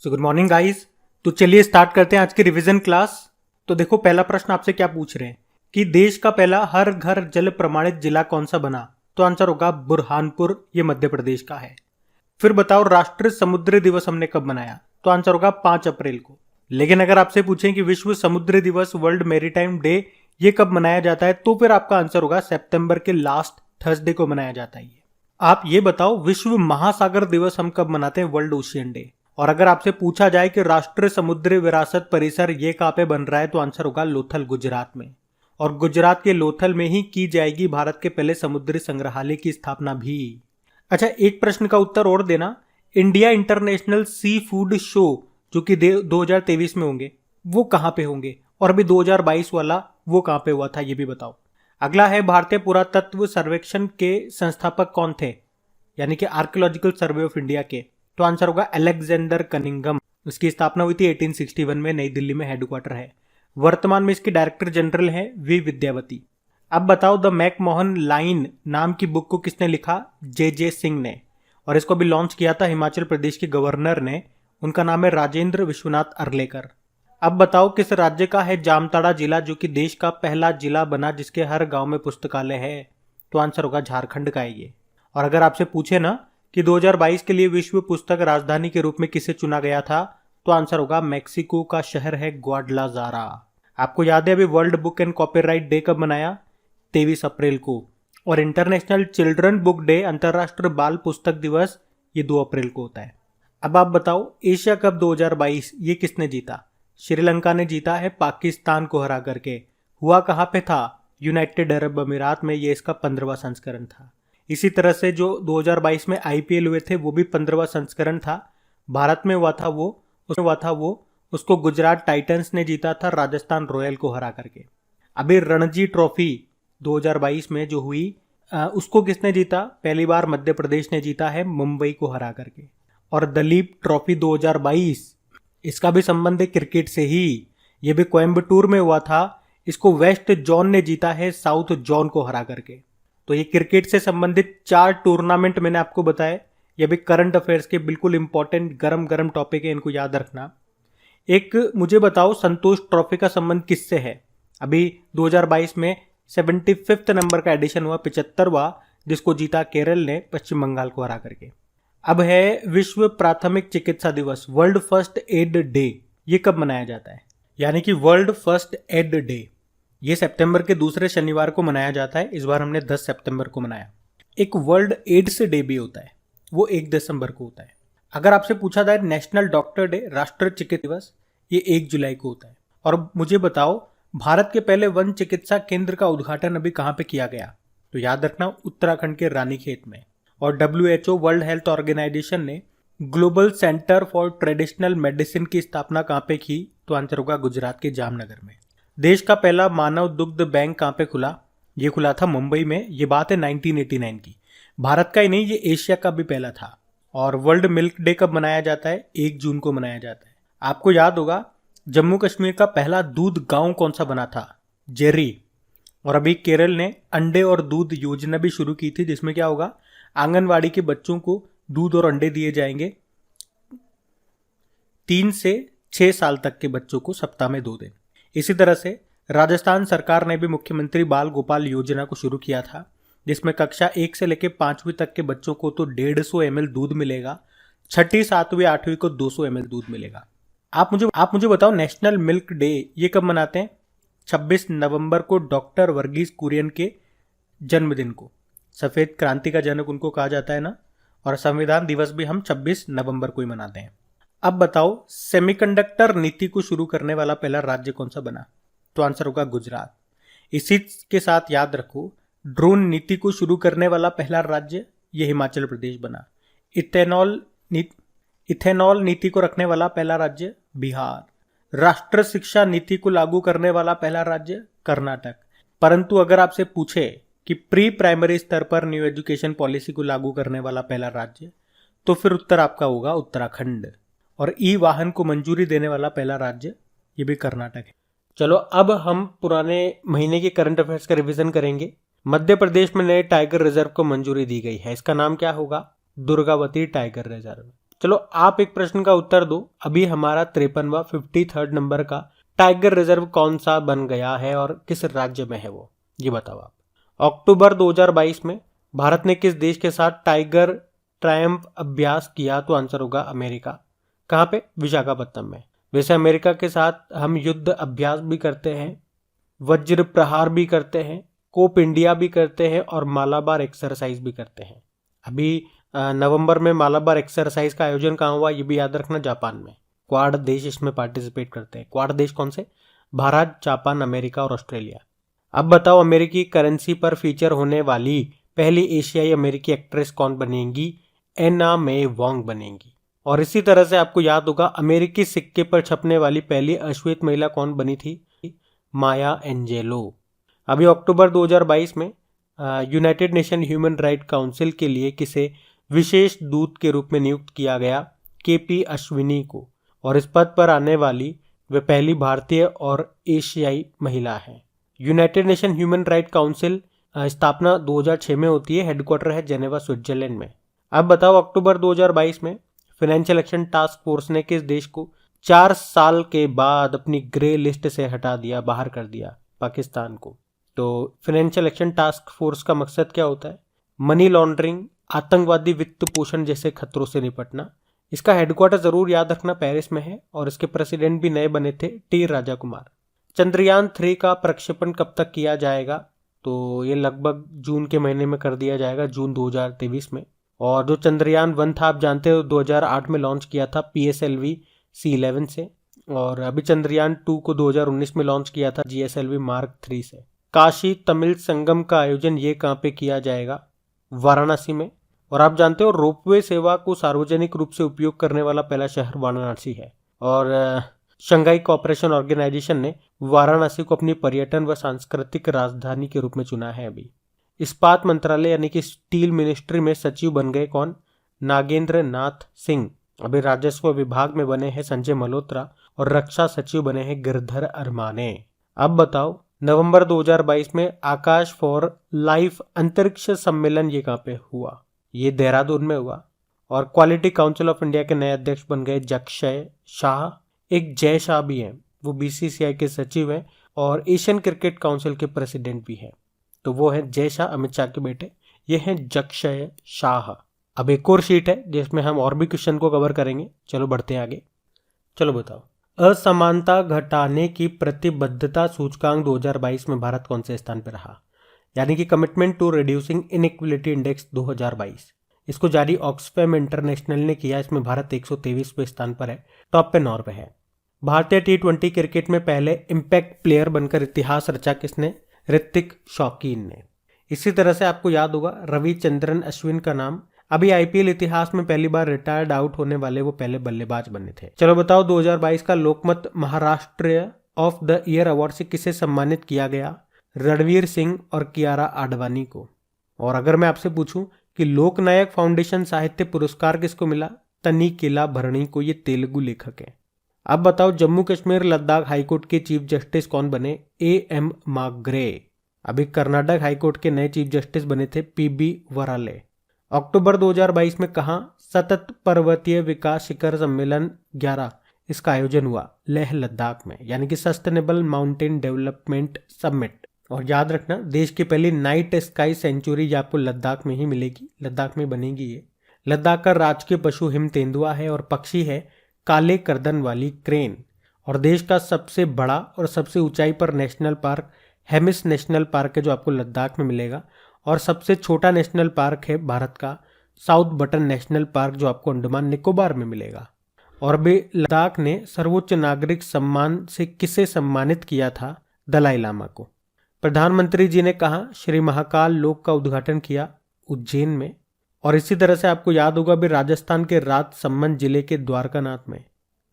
So good morning guys. तो चलिए start करते हैं आज की रिवीजन क्लास। तो देखो, पहला प्रश्न आपसे क्या पूछ रहे हैं कि देश का पहला हर घर जल प्रमाणित जिला कौन सा बना। तो आंसर होगा बुरहानपुर, ये मध्य प्रदेश का है। फिर बताओ राष्ट्रीय समुद्री दिवस हमने कब मनाया। तो आंसर होगा 5 अप्रैल को। लेकिन अगर आपसे पूछें कि विश्व समुद्री दिवस वर्ल्ड मैरीटाइम डे ये कब मनाया जाता है, तो फिर आपका आंसर होगा सितंबर के लास्ट थर्सडे को मनाया जाता है। आप ये बताओ विश्व महासागर दिवस हम कब मनाते हैं, वर्ल्ड ओशियन डे। और अगर आपसे पूछा जाए कि राष्ट्रीय समुद्री विरासत परिसर ये कहाँ पे बन रहा है, तो आंसर होगा लोथल, गुजरात में। और गुजरात के लोथल में ही की जाएगी भारत के पहले समुद्री संग्रहालय की स्थापना भी। अच्छा, एक प्रश्न का उत्तर और देना। India international sea food show जो कि 2023 में होंगे, वो कहाँ पे होंगे, और अभी 2022 वाला वो कहाँ पे हुआ था, ये भी बताओ। अगला है भारतीय पुरातत्व सर्वेक्षण के संस्थापक कौन थे, यानी कि आर्कियोलॉजिकल सर्वे ऑफ इंडिया के। तो आंसर होगा अलेक्जेंडर कनिंगम। इसकी स्थापना हुई थी 1861 में, नई दिल्ली में हेडक्वार्टर है। वर्तमान में इसके डायरेक्टर जनरल हैं वी विद्यावती। अब बताओ द मैकमोहन लाइन नाम की बुक को किसने लिखा, जे सिंह ने। और इसको भी लॉन्च किया था हिमाचल प्रदेश के गवर्नर ने। उनका नाम है राजेंद्र विश्वनाथ अर्लेकर। अब बताओ किस राज्य का है जामताड़ा जिला, जो कि देश का पहला जिला बना जिसके हर गांव में पुस्तकालय है। तो आंसर होगा झारखंड का है ये। और अगर आपसे पूछे ना कि 2022 के लिए विश्व पुस्तक राजधानी के रूप में किसे चुना गया था, तो आंसर होगा मैक्सिको का शहर है ग्वाडलाजारा। आपको याद है अभी world book and copyright day कब मनाया, 23 अप्रैल को। और इंटरनेशनल चिल्ड्रन बुक डे, अंतर्राष्ट्रीय बाल पुस्तक दिवस, ये 2 अप्रैल को होता है। अब आप बताओ एशिया कप 2022 ये किसने जीता। श्रीलंका ने जीता है पाकिस्तान को हरा करके। हुआ कहाँ पे था, यूनाइटेड अरब अमीरात में। ये इसका 15वां संस्करण था। इसी तरह से जो 2022 में आईपीएल हुए थे वो भी 15वां संस्करण था। भारत में हुआ था वो उसको गुजरात टाइटंस ने जीता था राजस्थान रॉयल को हरा करके। अभी रणजी ट्रॉफी 2022 में जो हुई उसको किसने जीता, पहली बार मध्य प्रदेश ने जीता है मुंबई को हरा करके। और दलीप ट्रॉफी 2022 इसका भी संबंध है क्रिकेट से ही। ये भी कोयम्बटूर में हुआ था। इसको वेस्ट जोन ने जीता है साउथ जोन को हरा करके। तो ये क्रिकेट से संबंधित 4 टूर्नामेंट मैंने आपको बताए। ये भी करंट अफेयर्स के बिल्कुल इंपॉर्टेंट गरम गरम टॉपिक है, इनको याद रखना। एक मुझे बताओ संतोष ट्रॉफी का संबंध किससे है। अभी 2022 में 75 नंबर का एडिशन हुआ, 75वां, जिसको जीता केरल ने पश्चिम बंगाल को हरा करके। अब है विश्व प्राथमिक चिकित्सा दिवस, वर्ल्ड फर्स्ट एड डे। ये कब मनाया जाता है, यानी कि वर्ल्ड फर्स्ट एड डे ये सितंबर के दूसरे शनिवार को मनाया जाता है। इस बार हमने 10 सितंबर को मनाया। एक वर्ल्ड एड्स डे भी होता है, वो 1 दिसंबर को होता है। अगर आपसे पूछा जाए नेशनल डॉक्टर डे, राष्ट्रीय चिकित्सा दिवस, ये 1 जुलाई को होता है। और मुझे बताओ भारत के पहले वन चिकित्सा केंद्र का उद्घाटन अभी कहाँ पे किया गया, तो याद रखना उत्तराखंड के रानीखेत में। और WHO वर्ल्ड हेल्थ ऑर्गेनाइजेशन ने global centre for traditional medicine की स्थापना कहाँ पे की, तो आंसर होगा गुजरात के जामनगर में। देश का पहला मानव दुग्ध बैंक कहाँ पे खुला, ये खुला था मुंबई में। ये बात है 1989 की। भारत का ही नहीं, ये एशिया का भी पहला था। और वर्ल्ड मिल्क डे कब मनाया जाता है, 1 जून को मनाया जाता है। आपको याद होगा जम्मू कश्मीर का पहला दूध गांव कौन सा बना था, जेरी। और अभी केरल ने अंडे और दूध योजना भी शुरू की थी, जिसमें क्या होगा, आंगनवाड़ी के बच्चों को दूध और अंडे दिए जाएंगे 3 से 6 साल तक के बच्चों को सप्ताह में 2 दिन। इसी तरह से राजस्थान सरकार ने भी मुख्यमंत्री बाल गोपाल योजना को शुरू किया था, जिसमें कक्षा 1 से लेकर 5वीं तक के बच्चों को तो 150 ml दूध मिलेगा, 6ठी 7वीं 8वीं को 200 ml दूध मिलेगा। आप मुझे बताओ नेशनल मिल्क डे ये कब मनाते हैं। 26 नवंबर को डॉक्टर वर्गीस कुरियन के जन्मदिन को, सफेद क्रांति का जनक उनको कहा जाता है ना। और संविधान दिवस भी हम 26 नवंबर को ही मनाते हैं। अब बताओ सेमीकंडक्टर नीति को शुरू करने वाला पहला राज्य कौन सा बना, तो आंसर होगा गुजरात। इसी के साथ याद रखो ड्रोन नीति को शुरू करने वाला पहला राज्य ये हिमाचल प्रदेश बना। इथेनॉल नीति को रखने वाला पहला राज्य बिहार। राष्ट्रीय शिक्षा नीति को लागू करने वाला पहला राज्य कर्नाटक। परंतु अगर आपसे पूछे कि प्री प्राइमरी स्तर पर न्यू एजुकेशन पॉलिसी को लागू करने वाला पहला राज्य, तो फिर उत्तर आपका होगा उत्तराखंड। और ई वाहन को मंजूरी देने वाला पहला राज्य ये भी कर्नाटक है। चलो अब हम पुराने महीने के करंट अफेयर्स का रिवीजन करेंगे। मध्य प्रदेश में नए टाइगर रिजर्व को मंजूरी दी गई है। इसका नाम क्या होगा, दुर्गावती टाइगर रिजर्व। चलो आप एक प्रश्न का उत्तर दो। अभी हमारा 53वां 53rd नंबर का टाइगर रिजर्व कौन सा बन गया है और किस राज्य में है वो, ये बताओ आप। अक्टूबर 2022 में भारत ने किस देश के साथ टाइगर ट्रायम्फ अभ्यास किया? तो आंसर होगा अमेरिका। कहाँ पे? विशाखापट्टनम में। वैसे अमेरिका के साथ हम युद्ध अभ्यास भी करते हैं, वज्र प्रहार भी करते हैं, कोप इंडिया भी करते हैं और मालाबार एक्सरसाइज भी करते हैं। अभी नवंबर में मालाबार एक्सरसाइज का आयोजन कहाँ हुआ ये भी याद रखना, जापान में। क्वाड देश इसमें पार्टिसिपेट करते हैं। क्वाड देश कौन से? भारत, जापान, अमेरिका और ऑस्ट्रेलिया। अब बताओ अमेरिकी करेंसी पर फीचर होने वाली पहली एशियाई अमेरिकी एक्ट्रेस कौन बनेगी? एना मे वोंग बनेगी। और इसी तरह से आपको याद होगा अमेरिकी सिक्के पर छपने वाली पहली अश्वेत महिला कौन बनी थी? माया एंजेलो। अभी अक्टूबर 2022 में United nation human right council के लिए किसे विशेष दूत के रूप में नियुक्त किया गया? केपी अश्विनी को। और इस पद पर आने वाली वे पहली भारतीय और एशियाई महिला है। United nation human right council स्थापना 2006 में होती है। हेडक्वार्टर है जेनेवा, स्विट्जरलैंड में। अब बताओ अक्टूबर 2022 में फाइनेंशियल एक्शन टास्क फोर्स ने किस देश को 4 साल के बाद अपनी ग्रे लिस्ट से हटा दिया, बाहर कर दिया? पाकिस्तान को। तो फाइनेंशियल एक्शन टास्क फोर्स का मकसद क्या होता है? मनी लॉन्ड्रिंग, आतंकवादी वित्त पोषण जैसे खतरों से निपटना। इसका हेडक्वार्टर जरूर याद रखना पेरिस में है और इसके प्रेसिडेंट भी नए बने थे, टी राजा कुमार। चंद्रयान 3 का प्रक्षेपण कब तक किया जाएगा? तो ये लगभग जून के महीने में कर दिया जाएगा, जून 2023 में। और जो चंद्रयान 1 था आप जानते हो 2008 में लॉन्च किया था PSLV C11 से। और अभी चंद्रयान 2 को 2019 में लॉन्च किया था GSLV Mark 3 से। काशी तमिल संगम का आयोजन ये कहाँ पे किया जाएगा? वाराणसी में। और आप जानते हो रोपवे सेवा को सार्वजनिक रूप से उपयोग करने वाला पहला शहर वाराणसी है। और शंघाई कोऑपरेशन ऑर्गेनाइजेशन ने वाराणसी को अपनी पर्यटन व सांस्कृतिक राजधानी के रूप में चुना है। अभी इस्पात मंत्रालय यानी कि स्टील मिनिस्ट्री में सचिव बन गए कौन? नागेंद्र नाथ सिंह। अभी राजस्व विभाग में बने हैं संजय मल्होत्रा और रक्षा सचिव बने हैं गिरधर अरमाने। अब बताओ नवंबर 2022 में आकाश फॉर लाइफ अंतरिक्ष सम्मेलन ये कहाँ पे हुआ? ये देहरादून में हुआ। और क्वालिटी काउंसिल ऑफ इंडिया के नए अध्यक्ष बन गए जक्षय शाह। एक जय शाह भी हैं, वो BCCI के सचिव हैं और एशियन क्रिकेट काउंसिल के प्रेसिडेंट भी हैं। तो वो है जय शाह, अमित शाह के बेटे। ये हैं जक्षय शाह। अब एक और शीट है जिसमें हम और भी क्वेश्चन को कवर करेंगे। चलो बढ़ते हैं आगे। चलो बताओ असमानता घटाने की प्रतिबद्धता सूचकांक 2022 में भारत कौन से स्थान पर रहा? यानी कि commitment to reducing inequality index 2022। इसको जारी ऑक्सफैम इंटरनेशनल ने किया। इसमें भारत 123वें स्थान पर है, टॉप पे नॉर्वे है। भारतीय T20 क्रिकेट में पहले इम्पैक्ट प्लेयर बनकर इतिहास रचा किसने? ऋतिक शौकीन ने। इसी तरह से आपको याद होगा रविचंद्रन अश्विन का नाम। अभी IPL इतिहास में पहली बार रिटायर्ड आउट होने वाले वो पहले बल्लेबाज बने थे। चलो बताओ 2022 का Lokmat Maharashtra of the year award से किसे सम्मानित किया गया? रणवीर सिंह और कियारा आडवाणी को। और अगर मैं आपसे पूछूं कि लोकनायक फाउंडेशन साहित्य पुरस्कार किसको मिला? तनिकेला भरणी को। ये तेलुगु लेखक है। अब बताओ जम्मू कश्मीर लद्दाख हाईकोर्ट के चीफ जस्टिस कौन बने? AM माग्रे। अभी कर्नाटक हाईकोर्ट के नए चीफ जस्टिस बने थे PB वराले। अक्टूबर 2022 में कहा सतत पर्वतीय विकास शिखर सम्मेलन 11 इसका आयोजन हुआ? लेह लद्दाख में, यानी कि सस्टेनेबल माउंटेन डेवलपमेंट समिट। और याद रखना देश की पहली नाइट स्काई सेंचुरी आपको लद्दाख में ही मिलेगी, लद्दाख में बनेगी ये। लद्दाख का राजकीय पशु हिम तेंदुआ है और पक्षी है काले गर्दन वाली क्रेन। और देश का सबसे बड़ा और सबसे ऊंचाई पर national park Hemis national park है जो आपको लद्दाख में मिलेगा। और सबसे छोटा नेशनल पार्क है भारत का साउथ बटन नेशनल पार्क जो आपको अंडमान निकोबार में मिलेगा। और अभी लद्दाख ने सर्वोच्च नागरिक सम्मान से किसे सम्मानित किया था? दलाई लामा को। प्रधानमंत्री जी ने कहा श्री महाकाल लोक का उद्घाटन किया उज्जैन में। और इसी तरह से आपको याद होगा भी राजस्थान के राजसमंद जिले के द्वारकानाथ में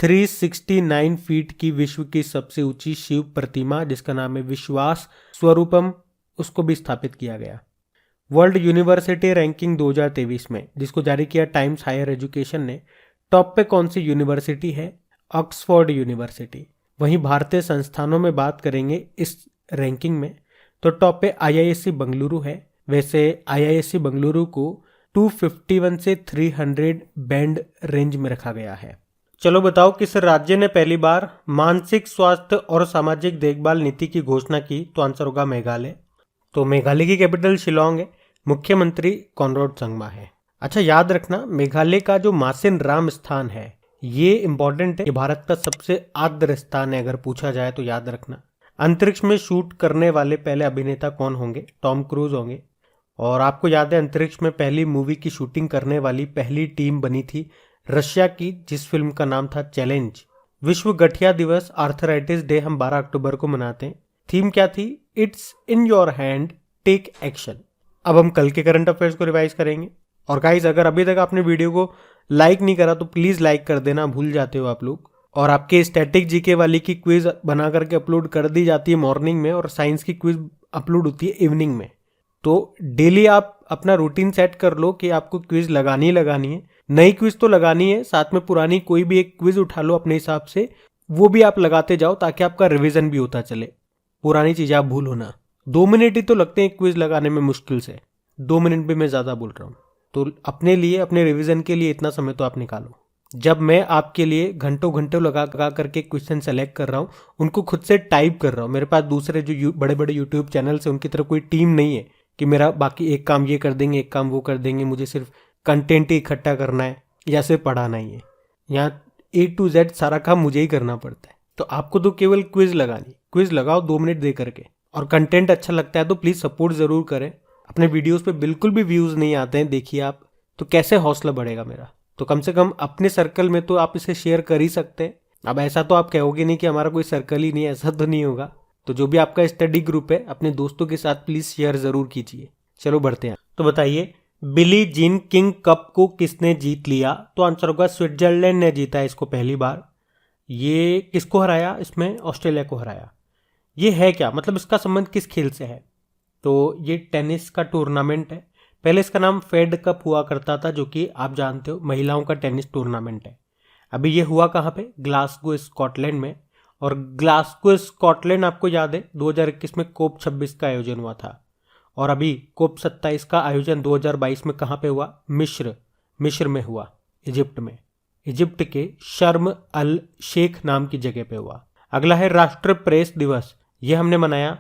369 फीट की विश्व की सबसे ऊंची शिव प्रतिमा जिसका नाम है विश्वास स्वरूपम, उसको भी स्थापित किया गया। वर्ल्ड यूनिवर्सिटी रैंकिंग 2023 में जिसको जारी किया टाइम्स हायर एजुकेशन ने, टॉप पे कौन सी यूनिवर्सिटी है? Oxford university. वहीं भारतीय संस्थानों में बात करेंगे इस रैंकिंग में तो टॉप पे IISc बेंगलुरु है। वैसे IISc बेंगलुरु को 251 से 300 बैंड रेंज में रखा गया है। चलो बताओ किस राज्य ने पहली बार मानसिक स्वास्थ्य और सामाजिक देखभाल नीति की घोषणा की? तो आंसर होगा मेघालय। तो मेघालय की कैपिटल शिलोंग है, मुख्यमंत्री कॉनराड संगमा है। अच्छा याद रखना, मेघालय का जो मासिन राम स्थान है ये इंपॉर्टेंट है, ये भारत का सबसे आर्द्र स्थान है अगर पूछा जाए तो याद रखना। अंतरिक्ष में शूट करने वाले पहले अभिनेता कौन होंगे? टॉम क्रूज होंगे। और आपको याद है अंतरिक्ष में पहली मूवी की शूटिंग करने वाली पहली टीम बनी थी रशिया की, जिस फिल्म का नाम था चैलेंज। विश्व गठिया दिवस आर्थराइटिस डे हम 12 अक्टूबर को मनाते हैं। थीम क्या थी? It's in your hand, take action. अब हम कल के करंट अफेयर्स को रिवाइज करेंगे। और गाइज अगर अभी तक आपने वीडियो को लाइक नहीं करा तो प्लीज लाइक कर देना, भूल जाते हो आप लोग। और आपके स्टैटिक जीके वाली की क्विज बना करके अपलोड कर दी जाती है मॉर्निंग में, और साइंस की क्विज अपलोड होती है इवनिंग में। तो डेली आप अपना रूटीन सेट कर लो कि आपको क्विज लगानी है। नई क्विज तो लगानी है, साथ में पुरानी कोई भी एक क्विज उठा लो अपने हिसाब से, वो भी आप लगाते जाओ ताकि आपका रिवीजन भी होता चले। पुरानी चीजें आप भूलो ना। 2 मिनट ही तो लगते हैं क्विज लगाने में मुश्किल से, 2 मिनट भी मैं ज्यादा बोल रहा हूँ। तो अपने लिए, अपने रिवीजन के लिए इतना समय तो आप निकालो। जब मैं आपके लिए घंटों घंटों लगा करके क्वेश्चन सेलेक्ट कर रहा हूँ, उनको खुद से टाइप कर रहा हूँ। मेरे पास दूसरे जो बड़े बड़े यूट्यूब चैनल से उनकी तरफ कोई टीम नहीं है कि मेरा बाकी एक काम ये कर देंगे, एक काम वो कर देंगे, मुझे सिर्फ कंटेंट ही इकट्ठा करना है या सिर्फ पढ़ाना ही है। यहाँ A to Z सारा काम मुझे ही करना पड़ता है। तो आपको तो केवल क्विज लगानी, क्विज लगाओ 2 मिनट दे करके। और कंटेंट अच्छा लगता है तो प्लीज सपोर्ट जरूर करें। अपने वीडियोस पे बिल्कुल भी व्यूज नहीं आते हैं, देखिए आप, तो कैसे हौसला बढ़ेगा मेरा। तो कम से कम अपने सर्कल में तो आप इसे शेयर कर ही सकते हैं। अब ऐसा तो आप कहोगे नहीं कि हमारा कोई सर्कल ही नहीं है, ऐसा तो नहीं होगा। तो जो भी आपका स्टडी ग्रुप है अपने दोस्तों के साथ प्लीज शेयर जरूर कीजिए। चलो बढ़ते हैं। तो बताइए बिली जीन किंग कप को किसने जीत लिया? तो आंसर होगा स्विट्जरलैंड ने जीता है इसको पहली बार। ये किसको हराया? इसमें ऑस्ट्रेलिया को हराया। ये है क्या, मतलब इसका संबंध किस खेल से है? तो ये टेनिस का टूर्नामेंट है। पहले इसका नाम फेड कप हुआ करता था, जो कि आप जानते हो महिलाओं का टेनिस टूर्नामेंट है। अभी ये हुआ कहाँ पे? ग्लासगो स्कॉटलैंड में। और ग्लासगो स्कॉटलैंड आपको याद है 2021 में कोप 26 का आयोजन हुआ था। और अभी कोप 27 का आयोजन 2022 में कहाँ पे हुआ? मिस्र में हुआ, इजिप्ट में। इजिप्ट के शर्म अल शेख नाम की जगह पे हुआ। अगला है राष्ट्र प्रेस दिवस। ये हमने मनाया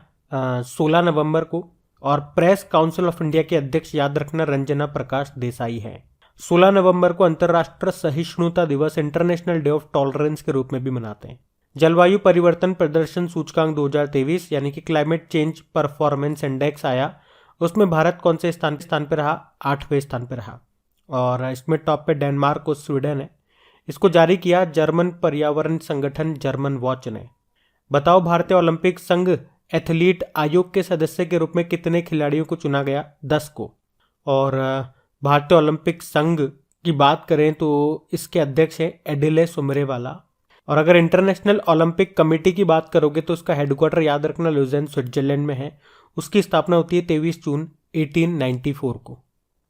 16 नवंबर को। और प्रेस काउंसिल ऑफ इंडिया के अध्यक्ष याद रखना रंजना प्रकाश देसाई हैं। 16 नवंबर को अंतर्राष्ट्रीय सहिष्णुता दिवस, इंटरनेशनल डे ऑफ टॉलरेंस के रूप में भी मनाते हैं। जलवायु परिवर्तन प्रदर्शन सूचकांक 2023 यानी कि क्लाइमेट चेंज परफॉर्मेंस इंडेक्स आया, उसमें भारत कौन से स्थान पे रहा? 8वें स्थान पे रहा। और इसमें टॉप पे डेनमार्क और स्वीडन है। इसको जारी किया जर्मन पर्यावरण संगठन जर्मन वॉच ने। बताओ भारतीय ओलंपिक संघ एथलीट आयोग के सदस्य के रूप में कितने खिलाड़ियों को चुना गया? 10 को। और भारतीय ओलंपिक संघ की बात करें तो इसके अध्यक्ष है एडिले सुमरेवाला। और अगर इंटरनेशनल ओलंपिक कमेटी की बात करोगे तो उसका हेडक्वार्टर याद रखना लुज़ेन स्विट्जरलैंड में है। उसकी स्थापना होती है 23 जून 1894 को।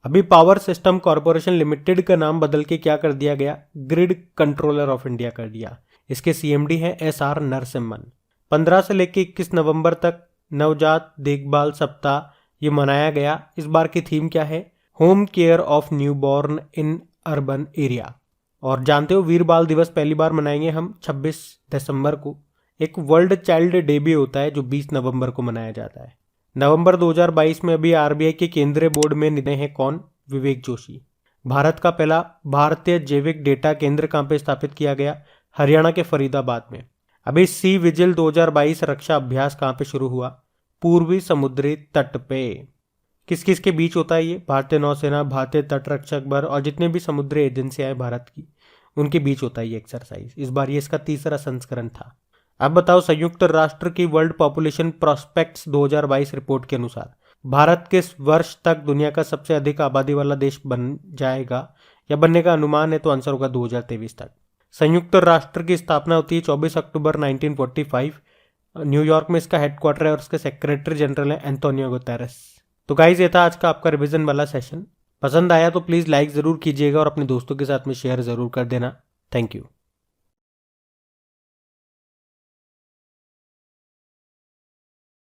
अभी पावर सिस्टम कॉरपोरेशन लिमिटेड का नाम बदल के क्या कर दिया गया? ग्रिड कंट्रोलर ऑफ इंडिया कर दिया। इसके सीएमडी है SR नरसिम्हन। 15 से लेकर 21 नवंबर तक नवजात देखभाल सप्ताह ये मनाया गया। इस बार की थीम क्या है? Home care of newborn in urban area. और जानते हो वीर बाल दिवस पहली बार मनाएंगे हम 26 दिसंबर को। एक वर्ल्ड चाइल्ड डे भी होता है जो 20 नवंबर को मनाया जाता है। नवंबर 2022 में अभी आरबीआई के केंद्रीय बोर्ड में निर्णय है कौन? विवेक जोशी। भारत का पहला भारतीय जैविक डेटा केंद्र कहाँ पे स्थापित किया गया? हरियाणा के फरीदाबाद में। अभी सी विजिल 2022 रक्षा अभ्यास कहाँ पे शुरू हुआ? पूर्वी समुद्री तट पे। किस किस के बीच होता है ये? भारतीय नौसेना, भारतीय तट रक्षक बल और जितने भी समुद्री एजेंसियां हैं भारत की, उनके बीच होता है ये एक्सरसाइज। इस बार ये इसका 3रा संस्करण था। अब बताओ संयुक्त राष्ट्र की वर्ल्ड पॉपुलेशन प्रोस्पेक्ट्स 2022 रिपोर्ट के अनुसार भारत किस वर्ष तक दुनिया का सबसे अधिक आबादी वाला देश बन जाएगा या बनने का अनुमान है? तो आंसर होगा 2023 तक। संयुक्त राष्ट्र की स्थापना होती है 24 अक्टूबर 1945। न्यूयॉर्क में इसका हेडक्वार्टर है और इसके सेक्रेटरी जनरल है एंटोनियो गुतेरेस। तो गाइज ये था आज का आपका रिवीजन वाला सेशन। पसंद आया तो प्लीज़ लाइक ज़रूर कीजिएगा और अपने दोस्तों के साथ में शेयर ज़रूर कर देना। Thank you.